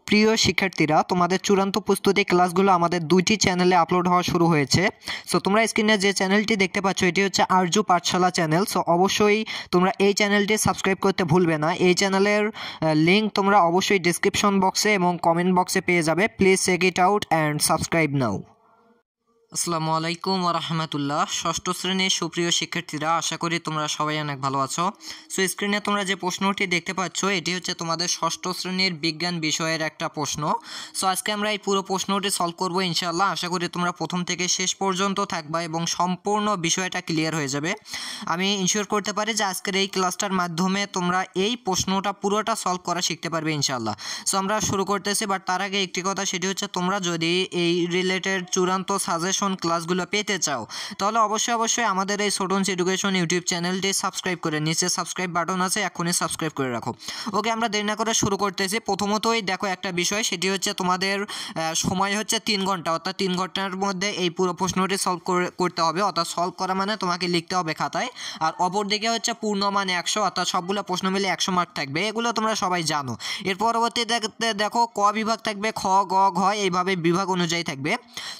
প্রিয় শিক্ষার্থীরা, তোমাদের চূড়ান্ত প্রস্তুতি ক্লাসগুলো আমাদের দুইটি চ্যানেলে আপলোড হওয়া শুরু হয়েছে। সো তোমরা স্ক্রিনে যে চ্যানেলটি দেখতে পাচ্ছ এটি হচ্ছে আরজু পাঠশালা চ্যানেল। সো অবশ্যই তোমরা এই চ্যানেলটি সাবস্ক্রাইব করতে ভুলবে না। এই চ্যানেলের লিঙ্ক তোমরা অবশ্যই ডিসক্রিপশন বক্সে এবং কমেন্ট বক্সে পেয়ে যাবে। Please check it out and subscribe now. আসসালামু আলাইকুম ওয়া রাহমাতুল্লাহ। ষষ্ঠ শ্রেণীর সুপ্রিয় শিক্ষার্থীরা, আশা করি তোমরা সবাই অনেক ভালো আছো। সো স্ক্রিনে তোমরা যে প্রশ্নটি দেখতে পাচ্ছ এটি হচ্ছে তোমাদের ষষ্ঠ শ্রেণীর বিজ্ঞান বিষয়ের একটা প্রশ্ন। সো আজকে আমরা এই পুরো প্রশ্নটি সলভ করবো ইনশাআল্লাহ। আশা করি তোমরা প্রথম থেকে শেষ পর্যন্ত থাকবা এবং সম্পূর্ণ বিষয়টা ক্লিয়ার হয়ে যাবে। আমি ইনশিওর করতে পারি যে আজকের এই ক্লাসটার মাধ্যমে তোমরা এই প্রশ্নটা পুরোটা সলভ করা শিখতে পারবে ইনশাআল্লাহ। সো আমরা শুরু করতেছি, বাট তার আগে একটি কথা, সেটি হচ্ছে তোমরা যদি এই রিলেটেড চূড়ান্ত সাজেশন ক্লাসগুলো পেতে চাও তাহলে অবশ্যই আমাদের এই স্টুডেন্টস এডুকেশন ইউটিউব চ্যানেলটি সাবস্ক্রাইব করে, নিচে সাবস্ক্রাইব বাটন আছে, এখনই সাবস্ক্রাইব করে রাখো। ওকে, আমরা দেরি না করে শুরু করতেছি। প্রথমতই দেখো একটা বিষয়, সেটি হচ্ছে তোমাদের সময় হচ্ছে 3 ঘন্টা, অর্থাৎ 3 ঘন্টার মধ্যে এই পুরো প্রশ্নটি সলভ করতে হবে। অর্থাৎ সলভ করা মানে তোমাকে লিখতে হবে খাতায়। আর অপরদিকে হচ্ছে পূর্ণমান 100, অর্থাৎ সবগুলো প্রশ্ন মিলে 100 মার্ক থাকবে। এগুলো তোমরা সবাই জানো। এর পরবর্তীতে দেখো ক বিভাগ থাকবে, খ, গ, ঘ, এইভাবে বিভাগ অনুযায়ী থাকবে।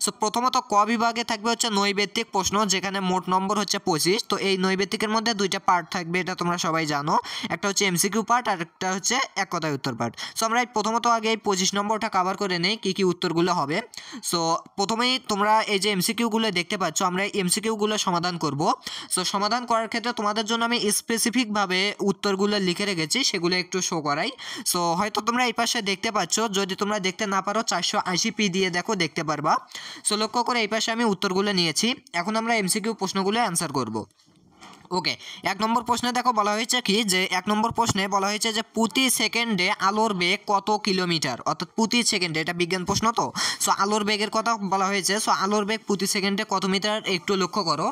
সো প্রথমত ক বিভাগে থাকবে হচ্ছে নৈবেত্তিক প্রশ্ন, যেখানে মোট নম্বর হচ্ছে 25। তো এই নৈবেত্তিকের মধ্যে দুইটা পার্ট থাকবে, এটা তোমরা সবাই জানো। একটা হচ্ছে এমসিকিউ পার্ট আর একটা হচ্ছে এক কথায় উত্তর পার্ট। সো আমরা প্রথমত আগে এই 25 নম্বরটা কভার করে নেই, কী উত্তরগুলো হবে। সো প্রথমেই তোমরা এই যে এমসিকিউগুলো দেখতে পাচ্ছ, আমরা এই এমসিকিউগুলো সমাধান করব। সো সমাধান করার ক্ষেত্রে তোমাদের জন্য আমি স্পেসিফিকভাবে উত্তরগুলো লিখে রেখেছি, সেগুলো একটু শো করাই। সো হয়তো তোমরা এই পাশে দেখতে পাচ্ছ, যদি তোমরা দেখতে না পারো 480p দিয়ে দেখো, দেখতে পারবা। সো লক্ষ্য করে এই পাশে আমি উত্তরগুলো নিয়েছি। এখন আমরা এমসিকিউ প্রশ্নগুলো অ্যান্সার করব। ওকে, 1 নম্বর প্রশ্নে দেখো বলা হয়েছে কি, যে 1 নম্বর প্রশ্নে বলা হয়েছে যে প্রতি সেকেন্ডে আলোর বেগ কত কিলোমিটার, অর্থাৎ প্রতি সেকেন্ডে, এটা বিজ্ঞান প্রশ্ন তো। সো আলোর বেগের কথা বলা হয়েছে। সো আলোর বেগ প্রতি সেকেন্ডে কত মিটার একটু লক্ষ্য করো।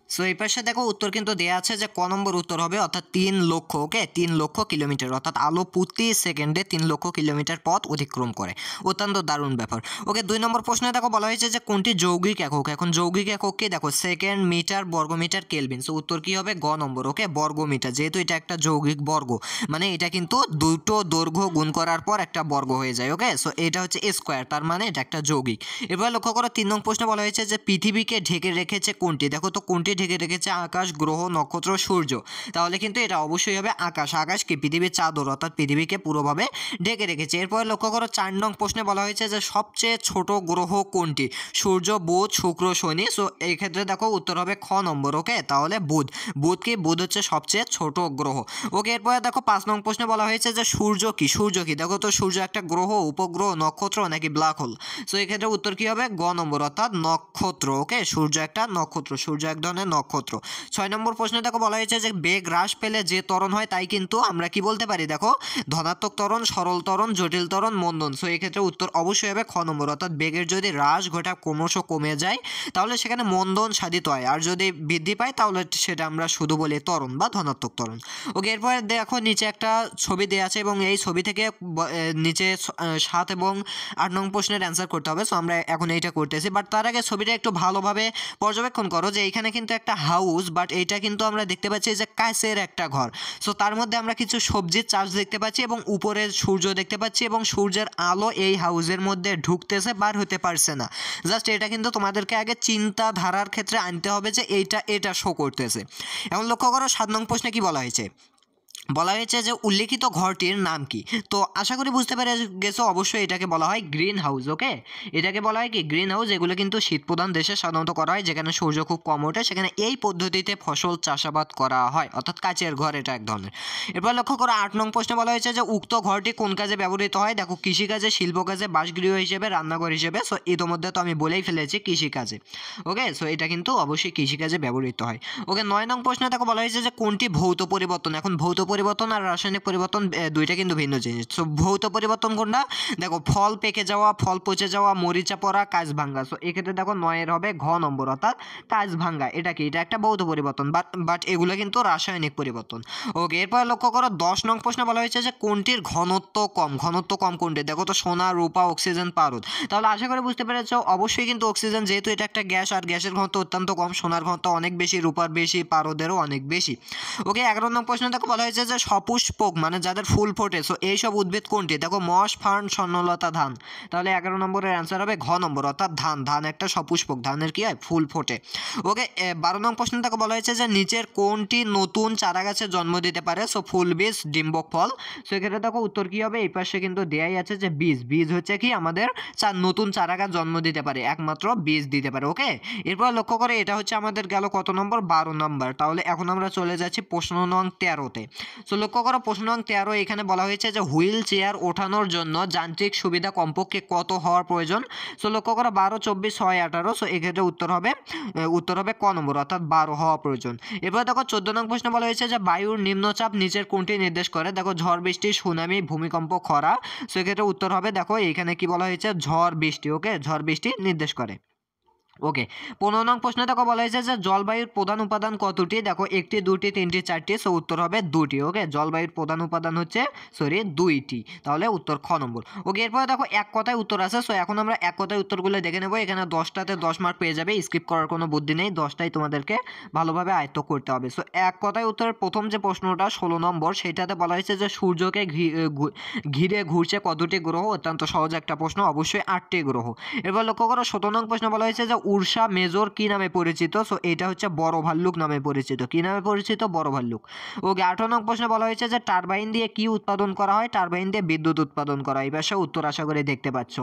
সো এই পাশে দেখো উত্তর কিন্তু দেওয়া আছে যে ক নম্বর উত্তর হবে, অর্থাৎ 3 লক্ষ। ওকে, 3 লক্ষ কিলোমিটার, অর্থাৎ আলো প্রতি সেকেন্ডে 3 লক্ষ কিলোমিটার পথ অতিক্রম করে। অত্যন্ত দারুণ ব্যাপার। ওকে, 2 নম্বর প্রশ্নে দেখো বলা হয়েছে যে কোনটি যৌগিক একক। এখন যৌগিক একক কি, দেখো সেকেন্ড, মিটার, বর্গমিটার, কেলভিন। সো উত্তর কি হবে, গ নম্বর। ওকে, বর্গমিটার, যেহেতু এটা একটা যৌগিক বর্গ, মানে এটা কিন্তু দুটো দৈর্ঘ্য গুণ করার পর একটা বর্গ হয়ে যায়। ওকে, সো এটা হচ্ছে স্কোয়ার, তার মানে এটা একটা যৌগিক। এবার লক্ষ্য করো 3 নং প্রশ্নে বলা হয়েছে যে পৃথিবীকে ঢেকে রেখেছে কোনটি। দেখো তো কোনটি ঢেকে রেখেছে, আকাশ, গ্রহ, নক্ষত্র, সূর্য। তাহলে কিন্তু এটা অবশ্যই হবে আকাশ। আকাশ কি, পৃথিবীর চাদর, অর্থাৎ পৃথিবীকে পুরোভাবে ঢেকে রেখেছে। এরপরে লক্ষ্য করো 4 নং প্রশ্নে বলা হয়েছে যে সবচেয়ে ছোট গ্রহ কোনটি, সূর্য, বুধ, শুক্র, শনি। সো এই ক্ষেত্রে দেখো উত্তর হবে খ নম্বর। ওকে, তাহলে বুধ। বুধ হচ্ছে সবচেয়ে ছোট গ্রহ। ওকে, এরপরে দেখো 5 নং প্রশ্নে বলা হয়েছে যে সূর্য কি। দেখো তো সূর্য একটা গ্রহ, উপগ্রহ, নক্ষত্র নাকি ব্ল্যাক হোল। সো এই ক্ষেত্রে উত্তর কি হবে, গ নম্বর, অর্থাৎ নক্ষত্র। ওকে, সূর্য একটা নক্ষত্র, সূর্য এক ধরনের নক্ষত্র। 6 নম্বর প্রশ্নে দেখো বলা হয়েছে যে বেগ হ্রাস পেলে যে ত্বরণ হয় তাই কিন্তু আমরা কি বলতে পারি, দেখো ধনাত্মক ত্বরণ, সরল ত্বরণ, জটিল ত্বরণ, মন্দন। সো এই ক্ষেত্রে উত্তর অবশ্যই হবে খ নম্বর, অর্থাৎ বেগের যদি হ্রাস ঘটা, ক্রমশ কমে যায়, তাহলে সেখানে মন্দন সাধিত হয়। আর যদি বৃদ্ধি পায় তাহলে সেটা আমরা শুধু বলি ত্বরণ বা ধনাত্মক ত্বরণ। ওকে, এরপরে দেখো নিচে একটা ছবি দেওয়া আছে এবং এই ছবি থেকে নিচে 7 এবং 8 নং প্রশ্নের অ্যান্সার করতে হবে। সো আমরা এখন এইটা করতেছি, বাট তার আগে ছবিটা একটু ভালোভাবে পর্যবেক্ষণ করো যে এইখানে কিন্তু একটা হাউস, বাট এইটা কিন্তু আমরা দেখতে পাচ্ছি যে কাঁচের একটা ঘর। সো তার মধ্যে আমরা কিছু সবজির চাষ দেখতে পাচ্ছি এবং উপরে সূর্য দেখতে পাচ্ছি এবং সূর্যের আলো এই হাউসের মধ্যে ঢুকতেছে, বার হতে পারছে না। জাস্ট এটা কিন্তু তোমাদেরকে আগে চিন্তাধারার ক্ষেত্রে আনতে হবে যে এটা শো করতেছে। এখন লক্ষ্য করো 7 নং প্রশ্নে কি বলা হয়েছে, বলা হয়েছে যে উল্লেখিত ঘরটির নাম কি। তো আশা করি বুঝতে পেরে গেছো, অবশ্যই এটাকে বলা হয় গ্রিন হাউস। ওকে, এটাকে বলা হয় কি, গ্রিন হাউস। এগুলো কিন্তু শীতপ্রধান দেশে সাধারণত করা হয়, যেখানে সূর্য খুব কম ওঠে, সেখানে এই পদ্ধতিতে ফসল চাষাবাদ করা হয়, অর্থাৎ কাচের ঘর এটা এক ধরনের। এরপর লক্ষ্য করো 8 নং প্রশ্নে বলা হয়েছে যে উক্ত ঘরটি কোন কাজে ব্যবহৃত হয়। দেখো কৃষিকাজে, শিল্পকাজে, বাসগৃহ হিসেবে, রান্নাঘর হিসেবে। সো ইতিমধ্যে তো আমি বলেই ফেলেছি কৃষিকাজে। ওকে, সো এটা কিন্তু অবশ্যই কৃষিকাজে ব্যবহৃত হয়। ওকে, 9 নং প্রশ্নে দেখো বলা হয়েছে যে কোনটি ভৌত পরিবর্তন। এখন ভৌত পরিবর্তন আর রাসায়নিক পরিবর্তন দুইটা কিন্তু ভিন্ন জিনিস। সো ভৌত পরিবর্তন কোনটা, দেখো ফল পেকে যাওয়া, ফল পচে যাওয়া, মরিচা পড়া, কাঁচ ভাঙ্গা। সো এক্ষেত্রে দেখো 9 হবে ঘ নম্বর, অর্থাৎ কাঁচ ভাঙ্গা। এটা কি, এটা একটা ভৌত পরিবর্তন, বাট এগুলো কিন্তু রাসায়নিক পরিবর্তন। ওকে, এরপর লক্ষ্য করো 10 নং প্রশ্নে বলা হয়েছে যে কোনটির ঘনত্ব কম কোনটি। দেখো তো সোনা, রূপা, অক্সিজেন, পারদ। তাহলে আশা করি বুঝতে পেরেছ, অবশ্যই কিন্তু অক্সিজেন, যেহেতু এটা একটা গ্যাস আর গ্যাসের ঘনত্ব অত্যন্ত কম, সোনার ঘনত্ব অনেক বেশি, রূপার বেশি, পারদেরও অনেক বেশি। ওকে, 11 নং প্রশ্নে দেখো বলা হয়েছে যে সপুষ্পক মানে যাদের ফুল ফোটে, সো এইসব উদ্ভিদ কোনটি? দেখো মশ, ফার্ন, স্বর্ণলতা, ধান। তাহলে 11 নম্বরের অ্যান্সার হবে ঘ নম্বর, অর্থাৎ ধান। ধান একটা সপুষ্পক, ধানের কি হয়? ফুল ফোটে। ওকে, 12 নং প্রশ্ন থেকে বলা হয়েছে যে নিচের কোনটি নতুন চারা গাছের জন্ম দিতে পারে? সো ফুল বীজ, ডিম্বক ফল। সো এক্ষেত্রে দেখো উত্তর কি হবে? এই পাশে কিন্তু দেয়াই আছে যে বীজ। বীজ হচ্ছে কি আমাদের নতুন চারা গাছ জন্ম দিতে পারে, একমাত্র বীজ দিতে পারে। ওকে, এরপর লক্ষ্য করে এটা হচ্ছে আমাদের গেল কত নম্বর? 12 নম্বর। তাহলে এখন আমরা চলে যাচ্ছি প্রশ্ন নং 13-তে। সো লক্ষ্য করো প্রশ্ন নং 13 এখানে বলা হয়েছে যে হুইল চেয়ার ওঠানোর জন্য যান্ত্রিক সুবিধা কমপক্ষে কত হওয়ার প্রয়োজন? সো লক্ষ্য করো 12, 24, 6, 18। সো এক্ষেত্রে উত্তর হবে ক নম্বর, অর্থাৎ 12 হওয়া প্রয়োজন। এরপর দেখো 14 নং প্রশ্ন বলা হয়েছে যে বায়ুর নিম্নচাপ নিচের কোনটি নির্দেশ করে? দেখো ঝড় বৃষ্টি, সুনামি, ভূমিকম্প, খরা। সো এক্ষেত্রে উত্তর হবে, দেখো এখানে কি বলা হয়েছে? ঝড় বৃষ্টি। ওকে, ঝড় বৃষ্টি নির্দেশ করে। ওকে, 15 নং প্রশ্নে দেখো বলা হয়েছে যে জলবায়ুর প্রধান উপাদান কতটি? দেখো 1টি, 2টি, 3টি, 4টি। সো উত্তর হবে 2টি। ওকে, জলবায়ুর প্রধান উপাদান হচ্ছে 2টি। তাহলে উত্তর খ নম্বর। ওকে, এরপরে দেখো এক কথায় উত্তর আছে। সো এখন আমরা এক কথায় উত্তরগুলো দেখে নেব। এখানে 10টাতে 10 মার্ক পেয়ে যাবে, স্কিপ করার কোনো বুদ্ধি নেই, 10টাই তোমাদেরকে ভালোভাবে আয়ত্ত করতে হবে। সো এক কথায় উত্তরের প্রথম যে প্রশ্নটা 16 নম্বর, সেইটাতে বলা হয়েছে যে সূর্যকে ঘিরে ঘুরছে কতটি গ্রহ? অত্যন্ত সহজ একটা প্রশ্ন, অবশ্যই 8টি গ্রহ। এরপর লক্ষ্য করো 17 নং প্রশ্ন বলা হয়েছে যে উর্সা মেজর কি নামে পরিচিত? সো এটা হচ্ছে বড় ভাল্লুক নামে পরিচিত। কি নামে পরিচিত? বড় ভাল্লুক। ওকে, 18 নং প্রশ্নে বলা হয়েছে যে টারবাইন দিয়ে কি উৎপাদন করা হয়? টারবাইন দিয়ে বিদ্যুৎ উৎপাদন করা হয়। এই পাশে উত্তর আশা করে দেখতে পাচ্ছ।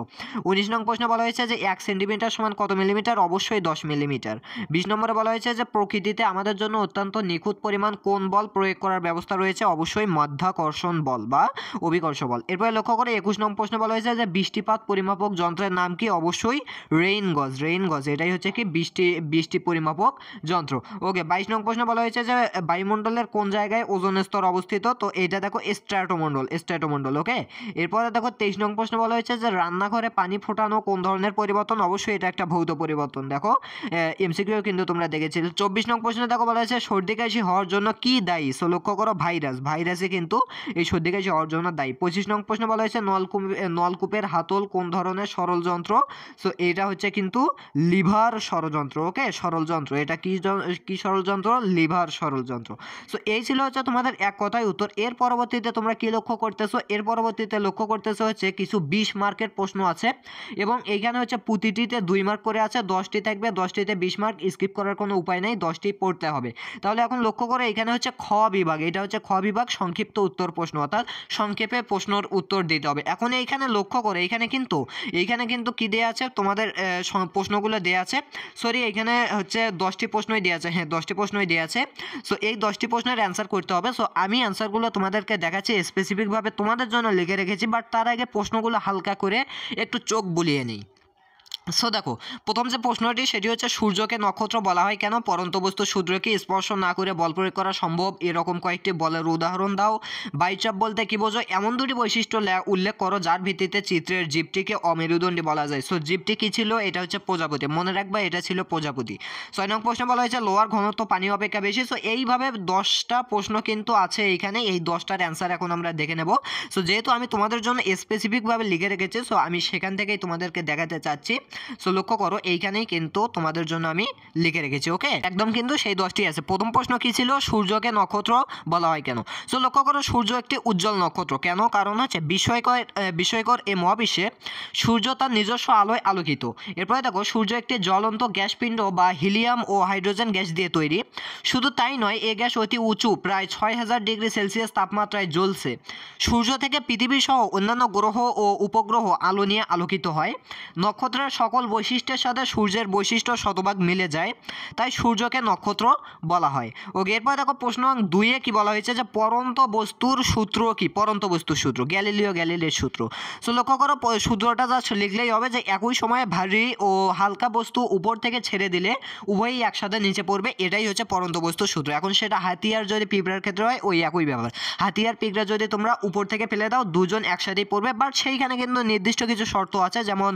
19 নং প্রশ্নে বলা হয়েছে যে 1 সেন্টিমিটার সমান কত মিলিমিটার? অবশ্যই 10 মিলিমিটার। 20 নম্বরে বলা হয়েছে যে প্রকৃতিতে আমাদের জন্য অত্যন্ত নিখুঁত পরিমাণ কোন বল প্রয়োগ করার ব্যবস্থা রয়েছে? অবশ্যই মাধ্যাকর্ষণ বল বা অভিকর্ষ বল। এরপরে লক্ষ্য করে 21 নং প্রশ্নে বলা হয়েছে যে বৃষ্টিপাত পরিমাপক যন্ত্রের নাম কি? অবশ্যই রেইন গজ। এটাই হচ্ছে কি বৃষ্টি পরিমাপক যন্ত্র। ওকে, 22 নং প্রশ্ন বলা হয়েছে যে বায়ুমণ্ডলের কোন জায়গায় ওজোন স্তর অবস্থিত? তো এটা দেখো স্ট্র্যাটোমণ্ডল। ওকে, এরপরে দেখো 23 নং প্রশ্ন বলা হয়েছে যে রান্নাঘরে পানি ফোটানো কোন ধরনের পরিবর্তন? অবশ্যই এটা একটা ভৌত পরিবর্তন। দেখো এমসিকিউ কিন্তু তোমরা দেখেছিলে। 24 নং প্রশ্নে দেখো বলা হয়েছে সর্দি কাশি হওয়ার জন্য কি দায়ী? সো লক্ষ্য করো ভাইরাসই কিন্তু এই সর্দি কাশি হওয়ার জন্য দায়ী। 25 নং প্রশ্ন বলা হয়েছে নলকূপের হাতল কোন ধরনের সরল যন্ত্র? সো এটা হচ্ছে কিন্তু লিভার ষড়যন্ত্র। ওকে, সরল যন্ত্র। এটা কি সরল যন্ত্র? লিভার সরল যন্ত্র। সো এই ছিল হচ্ছে তোমাদের এক কথায় উত্তর। এর পরবর্তীতে তোমরা কি লক্ষ্য করতেছো? এর পরবর্তীতে লক্ষ্য করতেছো হচ্ছে কিছু 20 মার্কের প্রশ্ন আছে এবং এইখানে হচ্ছে প্রতিটিতে 2 মার্ক করে আছে। 10টি থাকবে, 10টিতে 20 মার্ক, স্কিপ করার কোনো উপায় নেই, 10টি পড়তে হবে। তাহলে এখন লক্ষ্য করে এখানে হচ্ছে খ বিভাগ, এটা হচ্ছে খ বিভাগ সংক্ষিপ্ত উত্তর প্রশ্ন, অর্থাৎ সংক্ষেপে প্রশ্নের উত্তর দিতে হবে। এখন এইখানে লক্ষ্য করে এইখানে কিন্তু কি দেওয়া আছে? তোমাদের প্রশ্নগুলো দেওয়া আছে। সরি, এখানে হচ্ছে 10টি প্রশ্নই দেওয়া আছে। হ্যাঁ, 10টি প্রশ্নই দেওয়া আছে। সো এই 10টি প্রশ্নের অ্যান্সার করতে হবে। সো আমি অ্যান্সারগুলো তোমাদেরকে দেখাচ্ছি, স্পেসিফিকভাবে তোমাদের জন্য লিখে রেখেছি, বাট তার আগে প্রশ্নগুলো হালকা করে একটু চোখ বুলিয়ে নিই। সো দেখো প্রথম যে প্রশ্নটি সেটি হচ্ছে সূর্যকে নক্ষত্র বলা হয় কেন? পরন্ত বস্তু সূর্যকে স্পর্শ না করে বল প্রয়োগ করা সম্ভব, এরকম কয়েকটি বলের উদাহরণ দাও। বায়ুচাপ বলতে কি বোঝো? এমন দুটি বৈশিষ্ট্য উল্লেখ করো যার ভিত্তিতে চিত্রের জীবটিকে অমেরুদণ্ডী বলা যায়। সো জীবটি কি ছিল? এটা হচ্ছে প্রজাপতি। মনে রাখবা, এটা ছিল প্রজাপতি। 6 নং প্রশ্নে বলা হয়েছে লোহার ঘনত্ব পানি অপেক্ষা বেশি। সো এইভাবে 10টা প্রশ্ন কিন্তু আছে এইখানে, এই 10টার অ্যান্সার এখন আমরা দেখে নেব। সো যেহেতু আমি তোমাদের জন্য স্পেসিফিকভাবে লিখে রেখেছি, সো আমি সেখান থেকেই তোমাদেরকে দেখাতে চাচ্ছি। সো লক্ষ্য করো এইখানেই কিন্তু তোমাদের জন্য আমি লিখে রেখেছি। ওকে, একদম কিন্তু সেই 10টি আছে। প্রথম প্রশ্ন কি ছিল? সূর্যকে নক্ষত্র বলা হয় কেন? সো লক্ষ্য করো সূর্য একটি উজ্জ্বল নক্ষত্র। কেন? কারণ হচ্ছে বিস্ময়কর এই মহাবিশ্বে সূর্য তার নিজস্ব আলোয় আলোকিত। এরপরে দেখো সূর্য একটি জ্বলন্ত গ্যাস পিণ্ড বা হিলিয়াম ও হাইড্রোজেন গ্যাস দিয়ে তৈরি। শুধু তাই নয়, এই গ্যাস অতি উঁচু প্রায় 6000 ডিগ্রি সেলসিয়াস তাপমাত্রায় জ্বলছে। সূর্য থেকে পৃথিবী সহ অন্যান্য গ্রহ ও উপগ্রহ আলো নিয়ে আলোকিত হয়। নক্ষত্রের সকল বৈশিষ্ট্যের সাথে সূর্যের বৈশিষ্ট্য শতভাগ মিলে যায়, তাই সূর্যকে নক্ষত্র বলা হয়। ওকে, এরপর দেখো প্রশ্ন 2-এ কি বলা হয়েছে যে পরন্ত বস্তুর সূত্র কি? পরন্ত বস্তুর সূত্র গ্যালিলির সূত্র। সো লক্ষ্য করো সূত্রটা জাস্ট লিখলেই হবে যে একই সময়ে ভারী ও হালকা বস্তু উপর থেকে ছেড়ে দিলে উভয়ই একসাথে নিচে পড়বে, এটাই হচ্ছে পরন্ত বস্তুর সূত্র। এখন সেটা হাতিয়ার যদি পিঁপড়ার ক্ষেত্রে হয়, ওই একই ব্যাপার। হাতিয়ার পিঁপড়া যদি তোমরা উপর থেকে ফেলে দাও, দুজন একসাথেই পড়বে, বাট সেইখানে কিন্তু নির্দিষ্ট কিছু শর্ত আছে, যেমন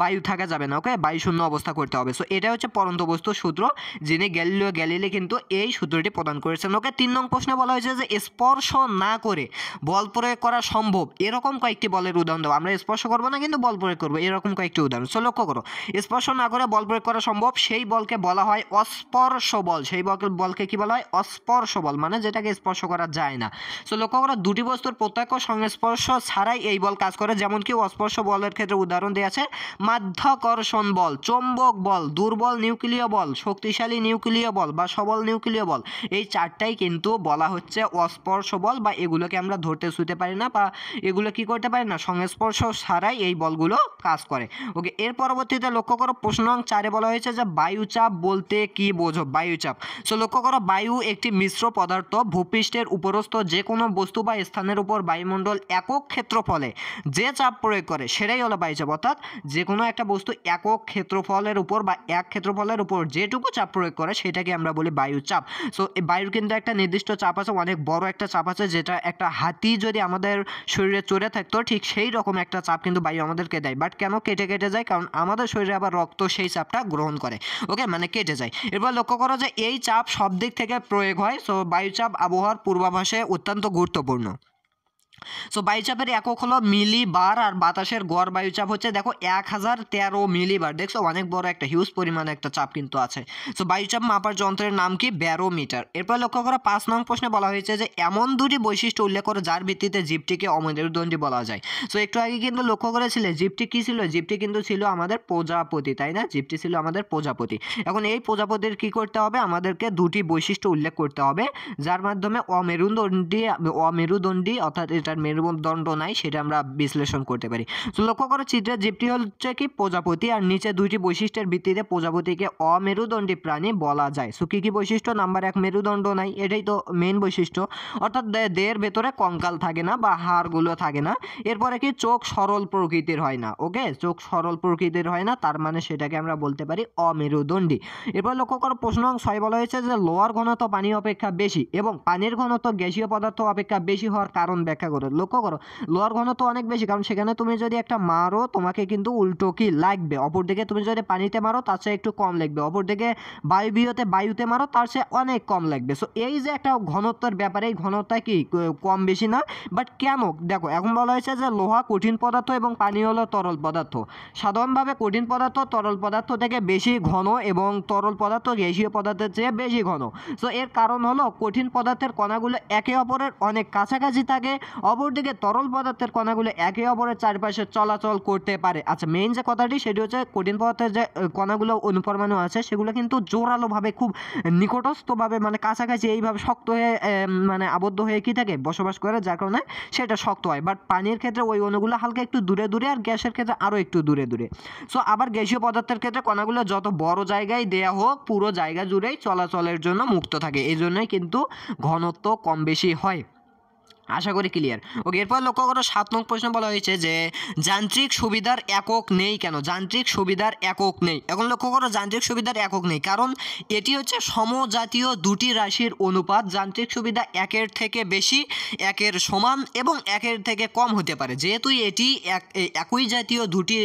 বায়ু থাকা থাকা যাবে না, ওকে, বায়ু শূন্য অবস্থা করতে হবে। সো এটা হচ্ছে পরন্ত বস্তুর সূত্র, যিনি গ্যালিলিও গ্যালিলি কিন্তু এই সূত্রটি প্রদান করেছেন। ওকে, 3 নং প্রশ্নে বলা হয়েছে যে স্পর্শ না করে বল প্রয়োগ করা সম্ভব এরকম কয়েকটি বলের উদাহরণ দাও। আমরা স্পর্শ করবো না কিন্তু বল প্রয়োগ করবো, এরকম কয়েকটি উদাহরণ। সো লক্ষ্য করো, স্পর্শ না করে বল প্রয়োগ করা সম্ভব, সেই বলকে বলা হয় অস্পর্শ বল। সেই বলকে কি বলা হয়? অস্পর্শ বল, মানে যেটাকে স্পর্শ করা যায় না। সো লক্ষ্য করো, দুটি বস্তুর প্রত্যক্ষ সংস্পর্শ ছাড়াই এই বল কাজ করে। যেমন কি অস্পর্শ বলের ক্ষেত্রে উদাহরণ দেওয়া আছে মাধ্যাকর্ষণ বল, চৌম্বক বল, দুর্বল নিউক্লিয় বল, শক্তিশালী নিউক্লিয় বল বা সবল নিউক্লিয় বল। এই চারটাই কিন্তু বলা হচ্ছে অস্পর্শ বল, বা এগুলোকে আমরা ধরতে ছুঁতে পারি না, বা এগুলো কি করতে পারি না, সংস্পর্শ ছাড়াই এই বলগুলো কাজ করে। ওকে, এর পরবর্তীতে লক্ষ্য করো, প্রশ্ন নং 4-এ বলা হয়েছে যে বায়ুচাপ বলতে কি বোঝো? বায়ুচাপ। সো লক্ষ্য করো, বায়ু একটি মিশ্র পদার্থ, ভূপৃষ্ঠের উপরস্থ যে কোনো বস্তু বা স্থানের উপর বায়ুমণ্ডল একক ক্ষেত্রফলে যে চাপ প্রয়োগ করে সেটাই হলো বায়ুচাপ। অর্থাৎ যে কোনো একটা বস্তু একক ক্ষেত্রফলের উপর বা এক ক্ষেত্রফলের উপর যেটুকু চাপ প্রয়োগ করে সেটাকে আমরা বলি বায়ুচাপ। সো এই বায়ুর কিন্তু একটা নির্দিষ্ট চাপ আছে, অনেক বড় একটা চাপ আছে, যেটা একটা হাতি যদি আমাদের শরীরে চড়ে থাকতো ঠিক সেই রকম একটা চাপ কিন্তু বায়ু আমাদেরকে দেয়। বাট কেন কেটে কেটে যায়? কারণ আমাদের শরীরে আবার রক্ত সেই চাপটা গ্রহণ করে, ওকে, মানে কেটে যায়। এরপর লক্ষ্য করো যে এই চাপ সব দিক থেকে প্রয়োগ হয়। সো বায়ুচাপ আবহাওয়ার পূর্বাভাসে অত্যন্ত গুরুত্বপূর্ণ। সো বায়ুচাপের একক হলো মিলিবার, আর বাতাসের গড় বায়ুচাপ হচ্ছে দেখো 1013 মিলিবার। দেখছো অনেক বড় একটা হিউজ পরিমাণে একটা চাপ কিন্তু আছে। সো বায়ুচাপ মাপার যন্ত্রের নাম কি? ব্যারোমিটার। এরপর লক্ষ্য করো, 5 নং প্রশ্নে বলা হয়েছে যে এমন দুটি বৈশিষ্ট্য উল্লেখ করো যার ভিত্তিতে জীবটিকে অমেরুদণ্ডী বলা যায়। সো একটু আগে কিন্তু লক্ষ্য করেছিলে জীবটি কি ছিল? জীবটি কিন্তু ছিল আমাদের প্রজাপতি, তাই না? জীবটি ছিল আমাদের প্রজাপতি। এখন এই প্রজাপতির কি করতে হবে? আমাদেরকে দুটি বৈশিষ্ট্য উল্লেখ করতে হবে যার মাধ্যমে অমেরুদণ্ডী অর্থাৎ এটার মেরুদণ্ড নাই সেটা আমরা বিশ্লেষণ করতে পারি। তো লক্ষ্য করো, চিত্রের জীবটি হচ্ছে কি? প্রজাপতি, আর নিচে দুইটি বৈশিষ্ট্যের ভিত্তিতে প্রজাপতিকে অমেরুদণ্ডী প্রাণী বলা যায়। সো কি কি বৈশিষ্ট্য? নাম্বার 1, মেরুদণ্ড নাই, এটাই তো মেইন বৈশিষ্ট্য, অর্থাৎ দেহের ভেতরে কঙ্কাল থাকে না বা হাড়গুলো থাকে না। এরপরে কি? চোখ সরল প্রকৃতির হয় না, ওকে, চোখ সরল প্রকৃতির হয় না, তার মানে সেটাকে আমরা বলতে পারি অমেরুদণ্ডী। এরপর লক্ষ্য করো, প্রশ্ন নং 6 বলা হয়েছে যে লোহার ঘনত্ব পানি অপেক্ষা বেশি এবং পানির ঘনত্ব গ্যাসীয় পদার্থ অপেক্ষা বেশি হওয়ার কারণ ব্যাখ্যা করো। লক্ষ্য করো, লোহার ঘনত্ব অনেক বেশি, কারণ সেখানে তুমি যদি একটা মারো তোমাকে কিন্তু উল্টো কি লাগবে, অপরদিকে তুমি যদি পানিতে মারো তার চেয়ে একটু কম লাগবে, অপরদিকে বায়ুতে মারো তার চেয়ে অনেক কম লাগবে। সো এই যে একটা ঘনত্বের ব্যাপারে, এই ঘনত্বটা কি কম বেশি না, বাট কেন? দেখো এখন বলা হয়েছে যে লোহা কঠিন পদার্থ এবং পানি হলো তরল পদার্থ। সাধারণভাবে কঠিন পদার্থ তরল পদার্থ থেকে বেশি ঘন এবং তরল পদার্থ গ্যাসীয় পদার্থের চেয়ে বেশি ঘন। সো এর কারণ হলো কঠিন পদার্থের কণাগুলো একে অপরের অনেক কাছাকাছি থাকে, অপরদিকে তরল পদার্থের কণাগুলো একে অপরের চারপাশে চলাচল করতে পারে। আচ্ছা, মেইন যে কথাটি সেটি হচ্ছে কঠিন পদার্থের যে কণাগুলো অনুপরমাণু আছে সেগুলো কিন্তু জোরালোভাবে খুব নিকটস্থভাবে মানে কাছাকাছি এইভাবে শক্ত হয়ে মানে আবদ্ধ হয়ে কি থাকে? বসবাস করে, যার কারণে সেটা শক্ত হয়। বাট পানির ক্ষেত্রে ওই অণুগুলো হালকা একটু দূরে দূরে, আর গ্যাসের ক্ষেত্রে আরও একটু দূরে দূরে। সো আবার গ্যাসীয় পদার্থের ক্ষেত্রে কণাগুলো যত বড় জায়গায় দেয়া হোক পুরো জায়গা জুড়েই চলাচলের জন্য মুক্ত থাকে, এই জন্যই কিন্তু ঘনত্ব কম বেশি হয়। আশা করি ক্লিয়ার। ওকে, এরপর লক্ষ্য করো, 7 নং প্রশ্ন বলা হয়েছে যে যান্ত্রিক সুবিধার একক নেই কেন? যান্ত্রিক সুবিধার একক নেই। এখন লক্ষ্য করো, যান্ত্রিক সুবিধার একক নেই কারণ এটি হচ্ছে সমজাতীয় দুটি রাশির অনুপাত। যান্ত্রিক সুবিধা 1-এর থেকে বেশি, 1-এর সমান এবং 1-এর থেকে কম হতে পারে। যেহেতু এটি একই জাতীয় দুটি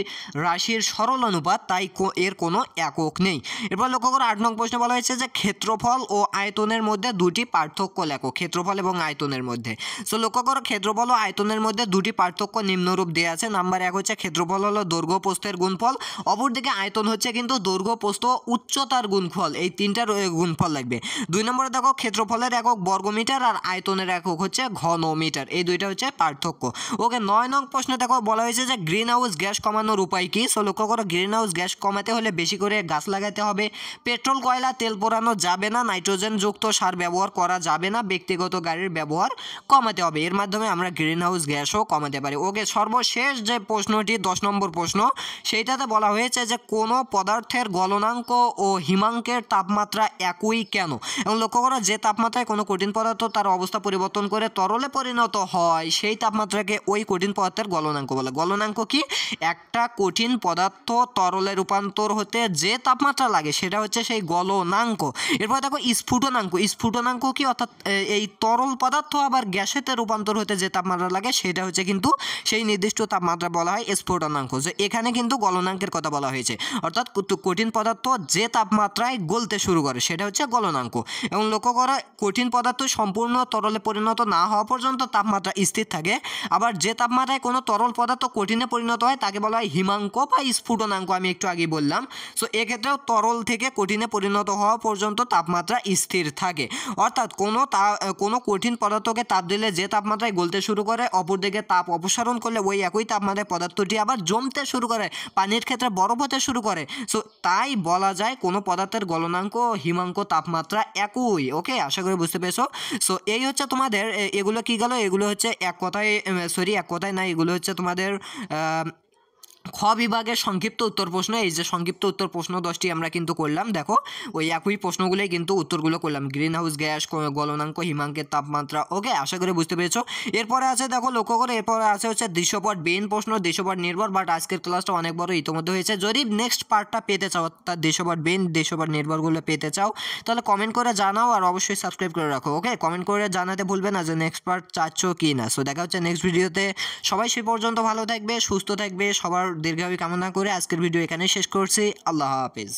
রাশির সরল অনুপাত, তাই এর কোনো একক নেই। এরপর লক্ষ্য করো, 8 নং প্রশ্ন বলা হয়েছে যে ক্ষেত্রফল ও আয়তনের মধ্যে দুটি পার্থক্য লেখো। ক্ষেত্রফল এবং আয়তনের মধ্যে। সো লক্ষ্য করো, ক্ষেত্রফল ও আয়তনের মধ্যে দুটি পার্থক্য নিম্নরূপ দেওয়া আছে। নাম্বার 1 হচ্ছে ক্ষেত্রফল হলো দৈর্ঘ্য প্রস্থের গুণফল, অপরদিকে আয়তন হচ্ছে কিন্তু দৈর্ঘ্য প্রস্থ উচ্চতার গুণফল, এই তিনটার গুণফল লাগবে। 2 নম্বরে দেখো, ক্ষেত্রফলের একক বর্গমিটার আর আয়তনের একক হচ্ছে ঘনমিটার, এই দুইটা হচ্ছে পার্থক্য। ওকে, 9 নং প্রশ্নে দেখো বলা হয়েছে যে গ্রিন হাউস গ্যাস কমানোর উপায় কি? সো লক্ষ্য করো, গ্রিন হাউস গ্যাস কমাতে হলে বেশি করে গাছ লাগাতে হবে, পেট্রোল কয়লা তেল পোড়ানো যাবে না, নাইট্রোজেন যুক্ত সার ব্যবহার করা যাবে না, ব্যক্তিগত গাড়ির ব্যবহার কমাতে হবে। এর মাধ্যমে আমরা গ্রিন হাউস গ্যাসও কমাতে পারি। ওকে, সর্বশেষ যে প্রশ্নটি 10 নম্বর প্রশ্ন, সেইটাতে বলা হয়েছে যে কোনো পদার্থের গলনাঙ্ক ও হিমাঙ্কের তাপমাত্রা একই কেন? এবং লক্ষ্য করো, যে তাপমাত্রায় কোনো কঠিন পদার্থ তার অবস্থা পরিবর্তন করে তরলে পরিণত হয় সেই তাপমাত্রাকে ওই কঠিন পদার্থের গলনাঙ্ক বলে। গলনাঙ্ক কি? একটা কঠিন পদার্থ তরলে রূপান্তর হতে যে তাপমাত্রা লাগে সেটা হচ্ছে সেই গলনাঙ্ক। এরপর দেখো স্ফুটনাঙ্ক। স্ফুটনাঙ্ক কি? অর্থাৎ এই তরল পদার্থ আবার গ্যাসেতে রূপান্তর হতে যে তাপমাত্রা লাগে সেটা হচ্ছে কিন্তু সেই নির্দিষ্ট তাপমাত্রা বলা হয় স্ফুটনাঙ্ক। যে এখানে কিন্তু গলনাঙ্কের কথা বলা হয়েছে, অর্থাৎ কঠিন পদার্থ যে তাপমাত্রায় গলতে শুরু করে সেটা হচ্ছে গলনাঙ্ক। এবং লক্ষ্য করা, কঠিন পদার্থ সম্পূর্ণ তরলে পরিণত না হওয়া পর্যন্ত তাপমাত্রা স্থির থাকে। আবার যে তাপমাত্রায় কোনো তরল পদার্থ কঠিনে পরিণত হয় তাকে বলা হয় হিমাঙ্ক বা স্ফুটনাঙ্ক, আমি একটু আগে বললাম। সো এক্ষেত্রেও তরল থেকে কঠিনে পরিণত হওয়া পর্যন্ত তাপমাত্রা স্থির থাকে। অর্থাৎ কোনো কঠিন পদার্থকে তাপ দিলে যে তাপমাত্রায় গলতে শুরু করে, অপরদিকে তাপ অপসারণ করলে ওই একই তাপমাত্রায় পদার্থটি আবার জমতে শুরু করে, পানির ক্ষেত্রে বরফ হতে শুরু করে। সো তাই বলা যায় কোনো পদার্থের গলনাঙ্ক হিমাঙ্ক তাপমাত্রা একই। ওকে, আশা করি বুঝতে পেরেছো। সো এই হচ্ছে তোমাদের এগুলো কি গেল, এগুলো হচ্ছে এক কথায় না, এগুলো হচ্ছে তোমাদের খ বিভাগের সংক্ষিপ্ত উত্তর প্রশ্ন। এই যে সংক্ষিপ্ত উত্তর প্রশ্ন 10টি আমরা কিন্তু করলাম, দেখো ওই একই প্রশ্নগুলোই কিন্তু উত্তরগুলো করলাম, গ্রিন হাউস গ্যাস, গলনাঙ্ক, হিমাঙ্কের তাপমাত্রা। ওকে, আশা করি বুঝতে পেরেছো। এরপরে আছে দেখো লক্ষ্য করে, এরপরে আছে হচ্ছে দৃশ্যপট বিহীন প্রশ্ন, দৃশ্যপট নির্ভর। বাট আজকের ক্লাসটা অনেক বড় ইতিমধ্যে হয়েছে। যদি নেক্সট পার্টটা পেতে চাও, অর্থাৎ দৃশ্যপট বিহীন দৃশ্যপট নির্ভরগুলো পেতে চাও, তাহলে কমেন্ট করে জানাও আর অবশ্যই সাবস্ক্রাইব করে রাখো। ওকে, কমেন্ট করে জানাতে ভুলবে না যে নেক্সট পার্ট চাচ্ছ কি না। সো দেখা হচ্ছে নেক্সট ভিডিওতে। সবাই সে পর্যন্ত ভালো থাকবে, সুস্থ থাকবে, সবার দীর্ঘায়ু কামনা করে আজকের ভিডিও এখানে শেষ করছি। আল্লাহ হাফেজ।